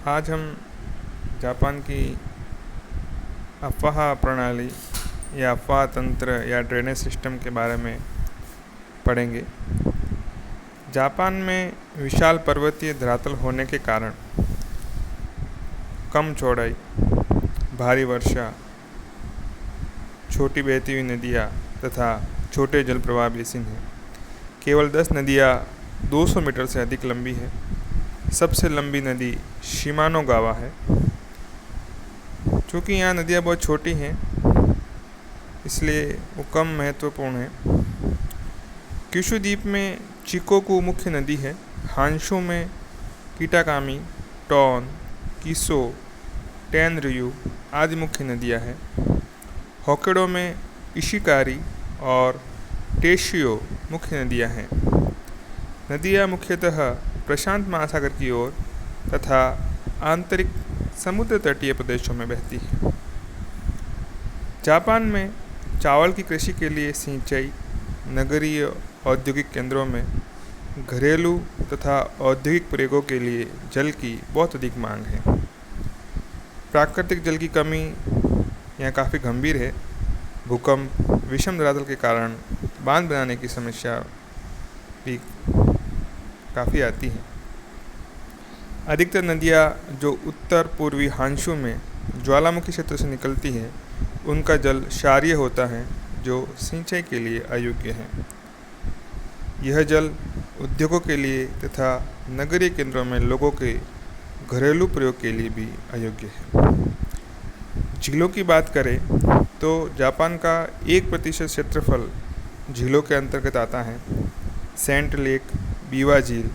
आज हम जापान की अफवाह प्रणाली या अफवाह तंत्र या ड्रेनेज सिस्टम के बारे में पढ़ेंगे। जापान में विशाल पर्वतीय धरातल होने के कारण कम चौड़ाई, भारी वर्षा, छोटी बहती हुई नदियाँ तथा छोटे जल प्रवाह बेसिन हैं। केवल 10 नदियाँ 200 मीटर से अधिक लंबी है। सबसे लंबी नदी शिमानोगावा है। चूँकि यहाँ नदियाँ बहुत छोटी हैं इसलिए वो कम महत्वपूर्ण है। क्यूशु द्वीप में चिकोकू मुख्य नदी है। हांशु में किटाकामी, टोन, किसो, टेनरियू आदि मुख्य नदियाँ हैं। होक्काइडो में इशिकारी और टेशियो मुख्य नदियाँ हैं। नदियाँ मुख्यतः प्रशांत महासागर की ओर तथा आंतरिक समुद्र तटीय प्रदेशों में बहती है। जापान में चावल की कृषि के लिए सिंचाई, नगरीय औद्योगिक केंद्रों में घरेलू तथा औद्योगिक प्रयोगों के लिए जल की बहुत अधिक मांग है। प्राकृतिक जल की कमी यहाँ काफ़ी गंभीर है। भूकंप, विषम धरातल के कारण बांध बनाने की समस्या भी काफ़ी आती है। अधिकतर नदियाँ जो उत्तर पूर्वी हांशु में ज्वालामुखी क्षेत्र से निकलती है उनका जल क्षारीय होता है जो सिंचाई के लिए अयोग्य है। यह जल उद्योगों के लिए तथा नगरीय केंद्रों में लोगों के घरेलू प्रयोग के लिए भी अयोग्य है। झीलों की बात करें तो जापान का 1% क्षेत्रफल झीलों के अंतर्गत आता है। सेंट लेक, बीवा झील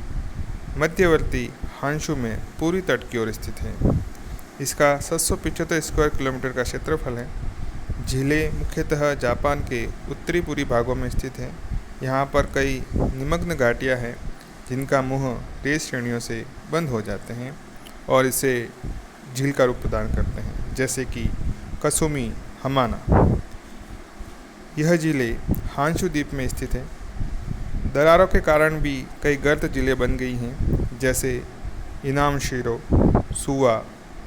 मध्यवर्ती हांशु में पूरी तट की ओर स्थित है। इसका 775 स्क्वायर किलोमीटर का क्षेत्रफल है। झीलें मुख्यतः जापान के उत्तरी पूर्वी भागों में स्थित हैं। यहाँ पर कई निमग्न घाटियाँ हैं जिनका मुँह रेत श्रेणियों से बंद हो जाते हैं और इसे झील का रूप प्रदान करते हैं, जैसे कि कसुमी हमाना। यह झीलें हांशु द्वीप में स्थित है। दरारों के कारण भी कई गर्त झीलें बन गई हैं, जैसे इनामशिरो, सुआ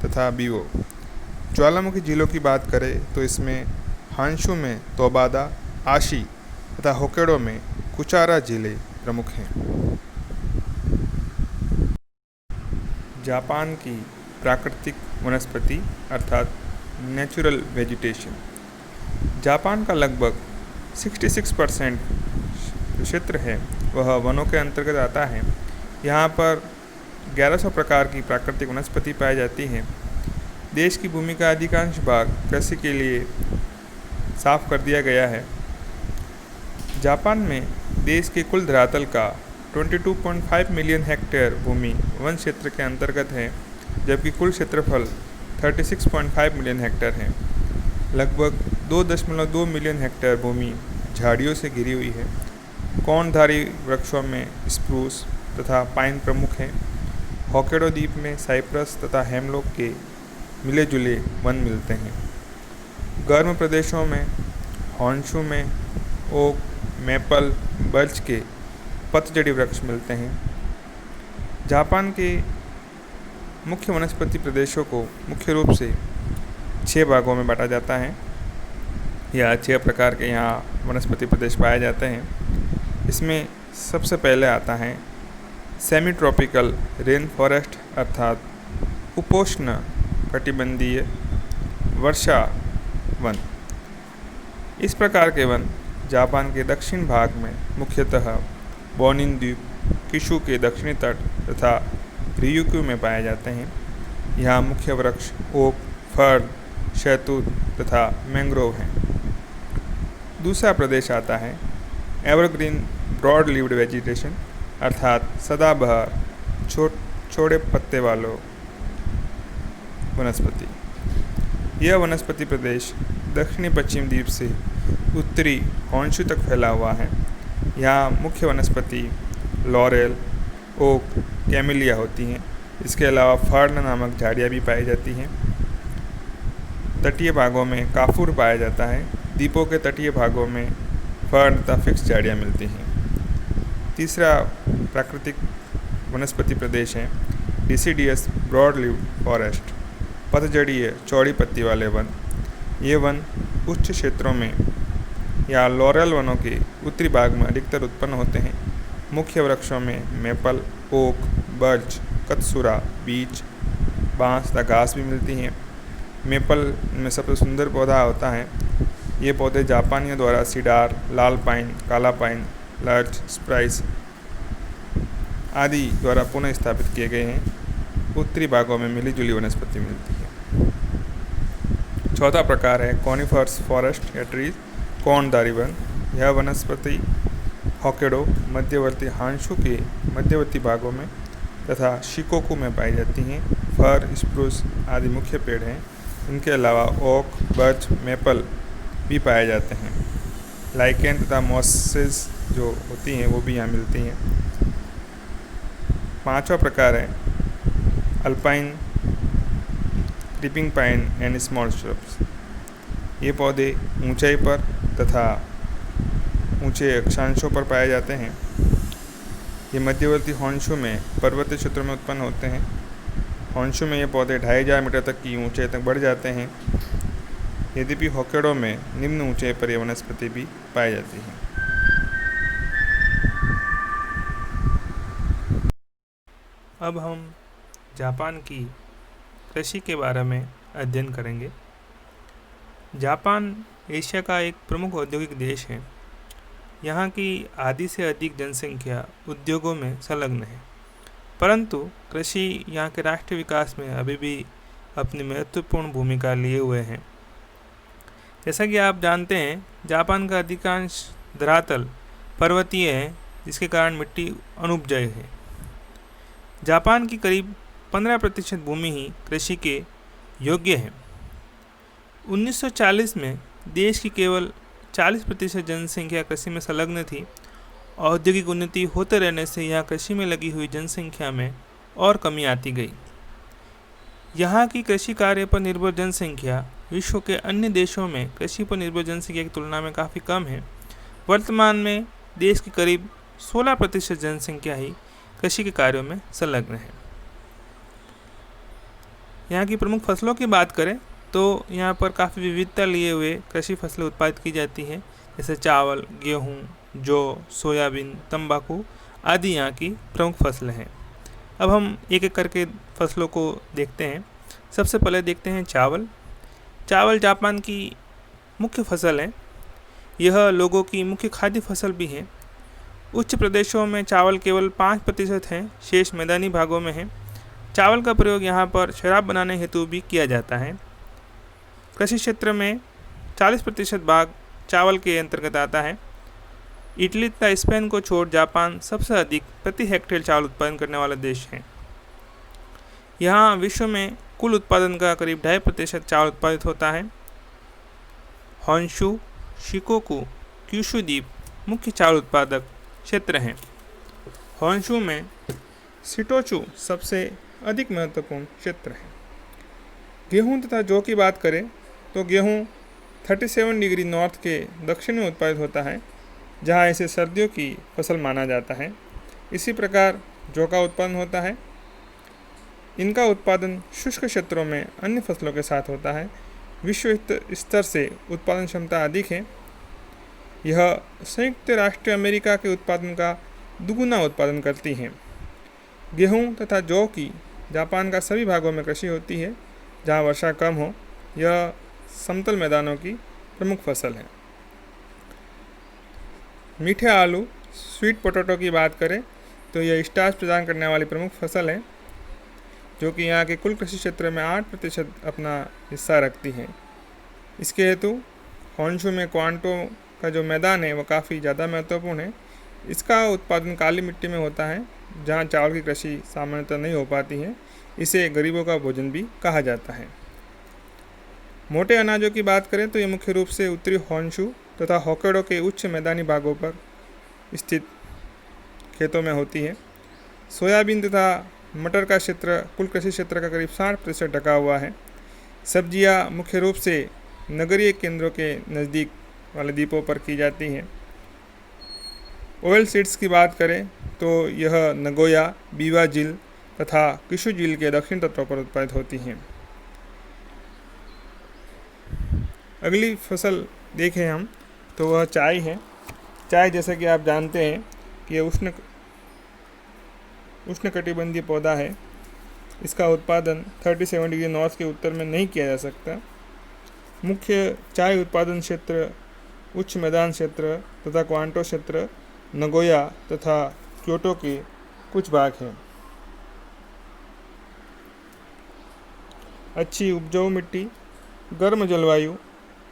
तथा बीवो। ज्वालामुखी झीलों की बात करें तो इसमें हांशु में तोबादा, आशी तथा होक्काइडो में कुचारा झीलें प्रमुख हैं। जापान की प्राकृतिक वनस्पति अर्थात नेचुरल वेजिटेशन। जापान का लगभग 66% क्षेत्र है वह वनों के अंतर्गत आता है। यहाँ पर 1100 प्रकार की प्राकृतिक वनस्पति पाई जाती हैं। देश की भूमि का अधिकांश भाग कृषि के लिए साफ कर दिया गया है। जापान में देश के कुल धरातल का 22.5 मिलियन हेक्टेयर भूमि वन क्षेत्र के अंतर्गत है, जबकि कुल क्षेत्रफल 36.5 मिलियन हेक्टेयर है। लगभग 2.2 मिलियन हेक्टेयर भूमि झाड़ियों से घिरी हुई है। कोणधारी वृक्षों में स्प्रूस तथा पाइन प्रमुख हैं। होक्काइडो द्वीप में साइप्रस तथा हेमलॉक के मिले जुले वन मिलते हैं। गर्म प्रदेशों में होंशु में ओक, मेपल, बर्च के पतझड़ी वृक्ष मिलते हैं। जापान के मुख्य वनस्पति प्रदेशों को मुख्य रूप से 6 भागों में बांटा जाता है। या 6 प्रकार के यहाँ वनस्पति प्रदेश पाए जाते हैं। इसमें सबसे पहले आता है सेमी ट्रॉपिकल रेन फॉरेस्ट अर्थात उपोष्ण कटिबंधीय वर्षा वन। इस प्रकार के वन जापान के दक्षिण भाग में मुख्यतः बोनिन द्वीप, किशु के दक्षिणी तट तथा रियुक्यू में पाए जाते हैं। यहाँ मुख्य वृक्ष ओक, फर्न, शहतूत तथा मैंग्रोव हैं। दूसरा प्रदेश आता है एवरग्रीन ब्रॉड लीव्ड वेजिटेशन अर्थात सदाबहार छोटे पत्ते वालों वनस्पति। यह वनस्पति प्रदेश दक्षिणी पश्चिम द्वीप से उत्तरी होंशु तक फैला हुआ है। यहाँ मुख्य वनस्पति लॉरेल, ओक, कैमिलिया होती हैं। इसके अलावा फर्न नामक झाड़ियाँ भी पाई जाती हैं। तटीय भागों में काफूर पाया जाता है। द्वीपों के तटीय भागों में फर्न तथा फिक्स झाड़ियाँ मिलती हैं। तीसरा प्राकृतिक वनस्पति प्रदेश है डिसिडियस ब्रॉड लीव्ड फॉरेस्ट, पतझड़ीय चौड़ी पत्ती वाले वन। ये वन उच्च क्षेत्रों में या लॉरेल वनों के उत्तरी भाग में अधिकतर उत्पन्न होते हैं। मुख्य वृक्षों में मेपल, ओक, बर्च, कत्सूरा, बीच, बांस तथा घास भी मिलती हैं। मेपल में सबसे सुंदर पौधा होता है। ये पौधे जापानियों द्वारा सीडार, लाल पाइन, काला पाइन, लर्च, स्प्राइस आदि द्वारा पुनः स्थापित किए गए हैं। उत्तरी भागों में मिलीजुली वनस्पति मिलती है। चौथा प्रकार है कॉनिफर्स फॉरेस्ट या ट्रीज, कोनदारी वन। यह वनस्पति होक्काइडो, मध्यवर्ती हांशु के मध्यवर्ती भागों में तथा शिकोकू में पाई जाती हैं। फर, स्प्रूस आदि मुख्य पेड़ हैं। इनके अलावा ओक, बर्च, मेपल भी पाए जाते हैं। लाइकेन तथा मॉसेस जो होती हैं वो भी यहाँ मिलती हैं। पांचवा प्रकार है alpine creeping pine and small shrubs. ये पौधे ऊंचाई पर तथा ऊंचे अक्षांशों पर पाए जाते हैं। ये मध्यवर्ती होंशु में पर्वतीय क्षेत्रों में उत्पन्न होते हैं। होंशु में ये पौधे 2500 मीटर तक की ऊंचाई तक बढ़ जाते हैं। यद्यपि होक्काइडो में निम्न ऊंचाई पर यह वनस्पति भी पाई जाती है। अब हम जापान की कृषि के बारे में अध्ययन करेंगे। जापान एशिया का एक प्रमुख औद्योगिक देश है। यहाँ की आधी से अधिक जनसंख्या उद्योगों में संलग्न है, परंतु कृषि यहाँ के राष्ट्रीय विकास में अभी भी अपनी महत्वपूर्ण भूमिका लिए हुए हैं। जैसा कि आप जानते हैं, जापान का अधिकांश धरातल पर्वतीय है, जिसके कारण मिट्टी अनुपजाऊ है। जापान की करीब 15% भूमि ही कृषि के योग्य है। 1940 में देश की केवल 40% जनसंख्या कृषि में संलग्न थी। औद्योगिक उन्नति होते रहने से यहाँ कृषि में लगी हुई जनसंख्या में और कमी आती गई। यहाँ की कृषि कार्य पर निर्भर जनसंख्या विश्व के अन्य देशों में कृषि पर निर्भर जनसंख्या की तुलना में काफ़ी कम है। वर्तमान में देश की करीब 16% जनसंख्या ही कृषि के कार्यों में संलग्न है। यहाँ की प्रमुख फसलों की बात करें तो यहाँ पर काफ़ी विविधता लिए हुए कृषि फसलें उत्पादित की जाती हैं, जैसे चावल, गेहूँ, जौ, सोयाबीन, तंबाकू आदि यहाँ की प्रमुख फसलें हैं। अब हम एक एक करके फसलों को देखते हैं। सबसे पहले देखते हैं चावल। चावल जापान की मुख्य फसल है। यह लोगों की मुख्य खाद्य फसल भी है। उच्च प्रदेशों में चावल केवल 5% है, शेष मैदानी भागों में है। चावल का प्रयोग यहाँ पर शराब बनाने हेतु भी किया जाता है। कृषि क्षेत्र में 40% भाग चावल के अंतर्गत आता है। इटली तथा स्पेन को छोड़ जापान सबसे अधिक प्रति हेक्टेयर चावल उत्पादन करने वाला देश है। यहाँ विश्व में कुल उत्पादन का करीब 2.5% चावल उत्पादित होता है। होंशु, शिकोकू, क्यूशु द्वीप मुख्य चावल उत्पादक क्षेत्र हैं। होंशु में शिटोचु सबसे अधिक महत्वपूर्ण क्षेत्र है। गेहूं तथा जौ की बात करें तो गेहूं 37 डिग्री नॉर्थ के दक्षिण में उत्पादित होता है, जहां इसे सर्दियों की फसल माना जाता है। इसी प्रकार जौ का उत्पादन होता है। इनका उत्पादन शुष्क क्षेत्रों में अन्य फसलों के साथ होता है। विश्व स्तर से उत्पादन क्षमता अधिक है। यह संयुक्त राष्ट्र अमेरिका के उत्पादन का दुगुना उत्पादन करती हैं। गेहूं तथा जौ की जापान का सभी भागों में कृषि होती है, जहां वर्षा कम हो। यह समतल मैदानों की प्रमुख फसल है। मीठे आलू, स्वीट पोटैटो की बात करें तो यह स्टार्च प्रदान करने वाली प्रमुख फसल है, जो कि यहाँ के कुल कृषि क्षेत्र में 8% अपना हिस्सा रखती है। इसके हेतु होंशु में क्वांटो का जो मैदान है वह काफ़ी ज़्यादा महत्वपूर्ण है। इसका उत्पादन काली मिट्टी में होता है, जहाँ चावल की कृषि सामान्यतः नहीं हो पाती है। इसे गरीबों का भोजन भी कहा जाता है। मोटे अनाजों की बात करें तो ये मुख्य रूप से उत्तरी होंशु तथा होक्काइडो के उच्च मैदानी भागों पर स्थित खेतों में होती है। सोयाबीन तथा मटर का क्षेत्र कुल कृषि क्षेत्र का करीब 60% ढका हुआ है। सब्जियां मुख्य रूप से नगरीय केंद्रों के नज़दीक वाले द्वीपों पर की जाती हैं। ऑयल सीड्स की बात करें तो यह नगोया, बीवा झील, तथा क्युशु झील के दक्षिण तटों पर उत्पादित होती हैं। अगली फसल देखें हम तो वह चाय है। चाय जैसा कि आप जानते हैं कि यह उष्णकटिबंधीय पौधा है। इसका उत्पादन 37 डिग्री नॉर्थ के उत्तर में नहीं किया जा सकता। मुख्य चाय उत्पादन क्षेत्र उच्च मैदान क्षेत्र तथा क्वांटो क्षेत्र, नगोया तथा क्योटो के कुछ भाग हैं। अच्छी उपजाऊ मिट्टी, गर्म जलवायु,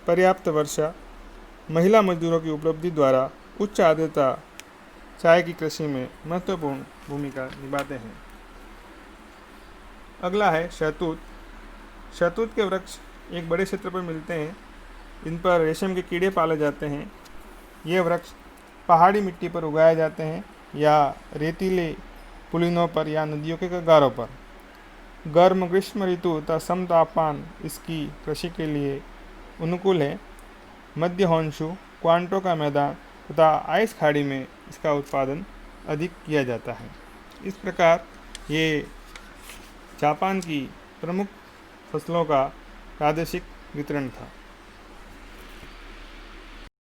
पर्याप्त वर्षा, महिला मजदूरों की उपलब्धि द्वारा उच्च आर्द्रता चाय की कृषि में महत्वपूर्ण भूमिका निभाते हैं। अगला है शहतूत। शहतूत के वृक्ष एक बड़े क्षेत्र पर मिलते हैं। इन पर रेशम के कीड़े पाले जाते हैं। ये वृक्ष पहाड़ी मिट्टी पर उगाए जाते हैं या रेतीले पुलिनों पर या नदियों के किनारों पर। गर्म ग्रीष्म ऋतु तथा सम तापमान इसकी कृषि के लिए अनुकूल है। मध्य होन्शु, क्वांटो का मैदान तथा आइस खाड़ी में इसका उत्पादन अधिक किया जाता है। इस प्रकार ये जापान की प्रमुख फसलों का प्रादेशिक वितरण था।